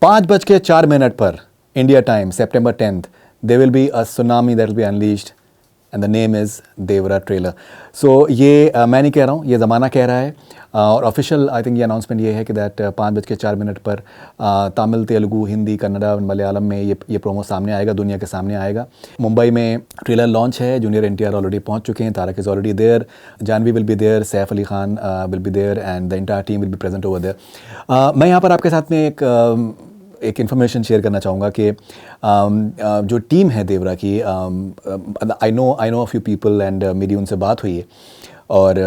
5:04 पर India time September 10th there will be a tsunami that will be unleashed and the name is Devara trailer. So ये मैं नहीं कह रहा हूँ, ये ज़माना कह रहा है और ऑफिशियल आई थिंक ये अनाउंसमेंट ये है कि दैट 5:04 पर तमिल, तेलुगु, हिंदी, कन्नड़ा, मलयालम में ये प्रोमो सामने आएगा, दुनिया के सामने आएगा. मुंबई में ट्रेलर लॉन्च है, जूनियर एनटीआर ऑलरेडी पहुंच चुके हैं, Tarak is already there, Janhvi will be there, Saif Ali Khan will be there and the entire team will be present over there. मैं यहाँ पर आपके साथ में एक इन्फॉर्मेशन शेयर करना चाहूँगा कि जो टीम है देवरा की, I know a few people and मेरी उनसे बात हुई है और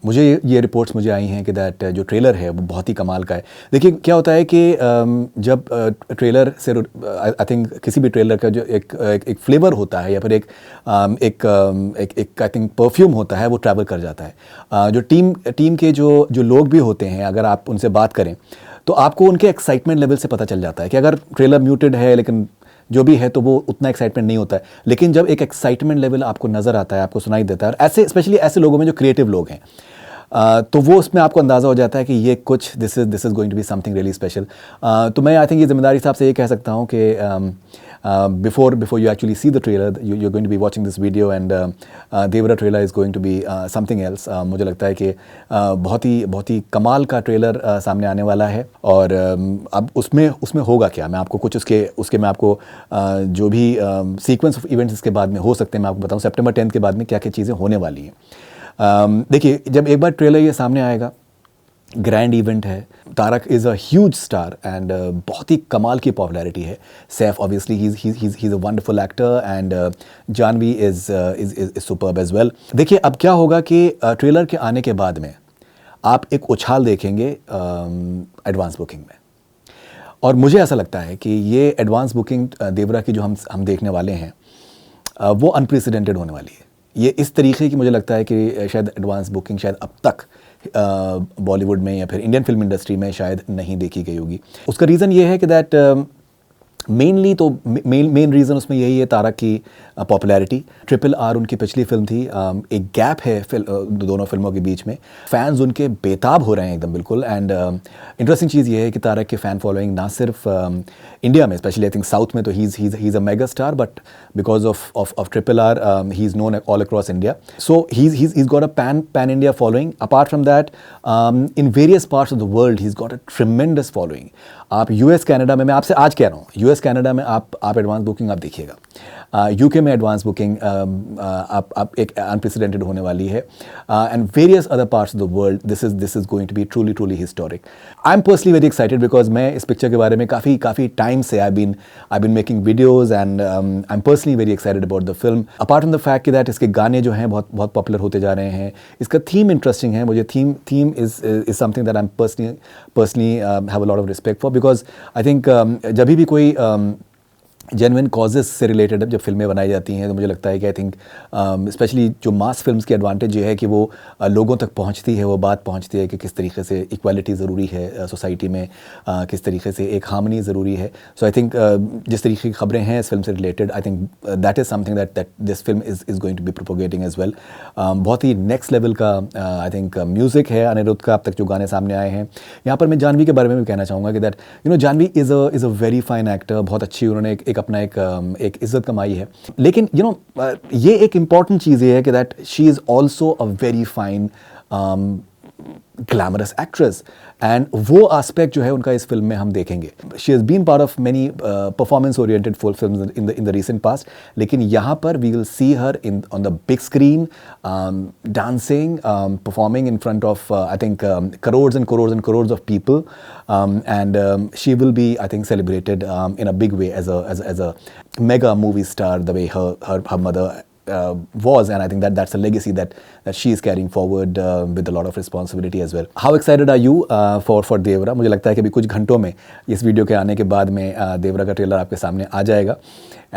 मुझे ये रिपोर्ट्स मुझे आई हैं कि दैट जो ट्रेलर है वो बहुत ही कमाल का है. देखिए क्या होता है कि जब ट्रेलर से आई थिंक किसी भी ट्रेलर का जो एक फ्लेवर होता है या फिर एक आई थिंक परफ्यूम होता है वो ट्रैवल कर जाता है. जो टीम के जो लोग भी होते हैं, अगर आप उनसे बात करें तो आपको उनके एक्साइटमेंट लेवल से पता चल जाता है कि अगर ट्रेलर म्यूटेड है लेकिन जो भी है तो वो उतना एक्साइटमेंट नहीं होता है. लेकिन जब एक एक्साइटमेंट लेवल आपको नज़र आता है, आपको सुनाई देता है, और ऐसे स्पेशली ऐसे लोगों में जो क्रिएटिव लोग हैं, तो वो उसमें आपको अंदाज़ा हो जाता है कि ये कुछ this is going to be something really special. तो मैं आई थिंक ये ज़िम्मेदारी साहब से ये कह सकता हूँ कि before you actually see the trailer, you're going to be watching this video and Devara trailer is going to be something else. मुझे लगता है कि बहुत ही कमाल का ट्रेलर सामने आने वाला है और अब उसमें होगा क्या, मैं आपको कुछ उसके मैं आपको जो भी सीक्वेंस ऑफ इवेंट्स इसके बाद में हो सकते हैं मैं आपको बताऊँ. September 10th के बाद में क्या क्या चीज़ें होने वाली हैं. देखिए जब एक बार ट्रेलर ये सामने आएगा, ग्रैंड इवेंट है, Tarak is a huge star and बहुत ही कमाल की पॉपुलैरिटी है. सैफ ऑब्वियसली ही is a wonderful actor and Janhvi is superb as well. देखिए अब क्या होगा कि ट्रेलर के आने के बाद में आप एक उछाल देखेंगे एडवांस बुकिंग में, और मुझे ऐसा लगता है कि ये एडवांस बुकिंग देवरा की जो हम देखने वाले हैं वो अनप्रेसिडेंटेड होने वाली है. ये इस तरीके की मुझे लगता है कि शायद एडवांस बुकिंग शायद अब तक बॉलीवुड में या फिर इंडियन फिल्म इंडस्ट्री में शायद नहीं देखी गई होगी. उसका रीज़न ये है कि दैट मेनली तो मेन रीज़न उसमें यही है तारक की पॉपुलैरिटी. RRR उनकी पिछली फिल्म थी, एक गैप है दोनों फिल्मों के बीच में, फैंस उनके बेताब हो रहे हैं एकदम बिल्कुल. एंड इंटरेस्टिंग चीज़ ये है कि तारक के फ़ैन फॉलोइंग ना सिर्फ इंडिया में, स्पेशली आई थिंक साउथ में तो ही is a mega star, but because of RRR he is known all across India. So he's got a pan India following. Apart from that, in various parts of the world he's got a tremendous following. आप US Canada में, मैं आपसे आज कह रहा हूँ, US Canada में आप एडवांस बुकिंग आप देखिएगा, UK में एडवांस बुकिंग आप एक अनप्रेसिडेंटेड होने वाली है, and various other parts of the world. This is going to be truly historic. I am personally very excited because मैं इस पिक्चर के बारे में काफ़ी टाइम से I been making videos and I am personally very excited about the film. Apart from the fact कि that इसके गाने जो हैं बहुत पॉपुलर होते जा रहे हैं, इसका थीम इंटरेस्टिंग है. मुझे theme is something that I am personally have a lot of respect for, because I think जब भी कोई जेन्युइन कॉजेज़ से रिलेटेड जब फिल्में बनाई जाती हैं तो मुझे लगता है कि आई थिंक स्पेशली जो मास फिल्म्स की एडवांटेज ये है कि वो लोगों तक पहुंचती है, वो बात पहुंचती है कि किस तरीके से इक्वालिटी ज़रूरी है सोसाइटी में, किस तरीके से एक हार्मनी ज़रूरी है. सो आई थिंक जिस तरीके की खबरें हैं इस फिल्म से related, I think that is something that this film is going to be propagating as well. बहुत ही नेक्स्ट लेवल का आई थिंक म्यूज़िक है अनिरुद्ध का अब तक जो गाने सामने आए हैं. यहाँ पर मैं जानवी के बारे में भी कहना चाहूँगा कि that Janhvi is a very fine actor. बहुत अच्छी उन्होंने अपना एक इज्जत कमाई है. लेकिन ये एक इंपॉर्टेंट चीज़ ये है कि that she is also a very fine glamorous actress, and वो एस्पेक्ट जो है उनका इस फिल्म में हम देखेंगे. She has been part of many performance oriented full films in the recent past, लेकिन यहाँ पर we will see her on the big screen dancing, performing in front of I think crores and crores and crores of people, and she will be I think celebrated in a big way as a mega movie star the way her mother was, and I think that's a legacy that she is carrying forward with a lot of responsibility as well. How excited are you for देवरा? मुझे लगता है कि अभी कुछ घंटों में इस video के आने के बाद में देवरा का ट्रेलर आपके सामने आ जाएगा,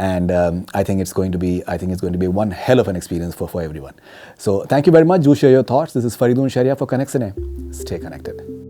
and I think it's going to be one hell of an experience for everyone. So thank you very much. Do share your thoughts. This is Faridun Sharia for Connect Cine. Stay connected.